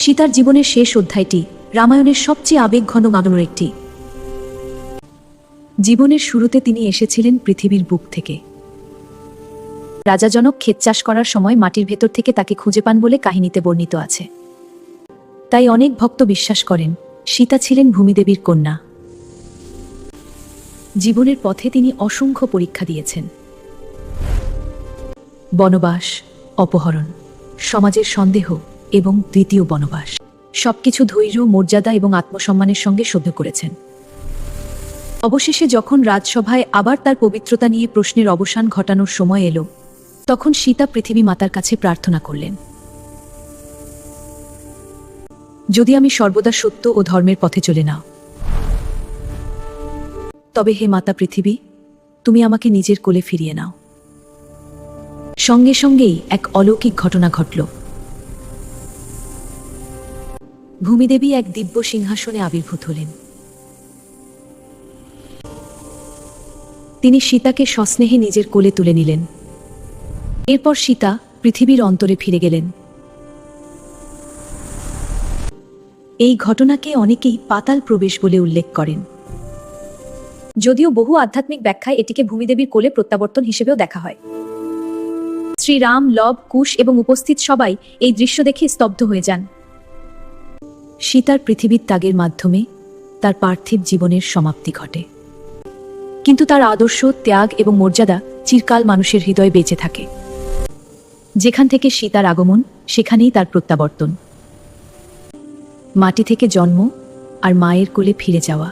সীতার জীবনের শেষ অধ্যায়টি রামায়ণের সবচেয়ে আবেগঘন ঘটনার একটি। জীবনের শুরুতে তিনি এসেছিলেন পৃথিবীর বুক থেকে। রাজা জনক ক্ষেত চাষ করার সময় মাটির ভেতর থেকে তাকে খুঁজে পান বলে কাহিনীতে বর্ণিত আছে। তাই অনেক ভক্ত বিশ্বাস করেন সীতা ছিলেন ভূমিদেবীর কন্যা। জীবনের পথে তিনি অসংখ্য পরীক্ষা দিয়েছেন। বনবাস, অপহরণ, সমাজের সন্দেহ এবং দ্বিতীয় বনবাস, সবকিছু ধৈর্য, মর্যাদা এবং আত্মসম্মানের সঙ্গে সহ্য করেছেন। অবশেষে যখন রাজসভায় আবার তার পবিত্রতা নিয়ে প্রশ্নের অবসান ঘটানোর সময় এলো, তখন সীতা পৃথিবী মাতার কাছে প্রার্থনা করলেন, যদি আমি সর্বদা সত্য ও ধর্মের পথে চলে নাও, তবে হে মাতা পৃথিবী, তুমি আমাকে নিজের কোলে ফিরিয়ে নাও। সঙ্গে সঙ্গেই এক অলৌকিক ঘটনা ঘটল। ভূমিদেবী এক দিব্য সিংহাসনে আবির্ভূত হলেন। তিনি সীতাকে সস্নেহে নিজের কোলে তুলে নিলেন। এরপর সীতা পৃথিবীর অন্তরে ফিরে গেলেন। এই ঘটনাকে অনেকেই পাতাল প্রবেশ বলে উল্লেখ করেন, যদিও বহু আধ্যাত্মিক ব্যাখ্যায় এটিকে ভূমিদেবীর কোলে প্রত্যাবর্তন হিসেবেও দেখা হয়। শ্রীরাম, লব, কুশ এবং উপস্থিত সবাই এই দৃশ্য দেখে স্তব্ধ হয়ে যান। সীতার পৃথিবীর ত্যাগের মাধ্যমে তার পার্থিব জীবনের সমাপ্তি ঘটে, কিন্তু তার আদর্শ, ত্যাগ এবং মর্যাদা চিরকাল মানুষের হৃদয়ে বেঁচে থাকে। যেখান থেকে সীতার আগমন, সেখানেই তার প্রত্যাবর্তন। মাটি থেকে জন্ম আর মায়ের কোলে ফিরে যাওয়া।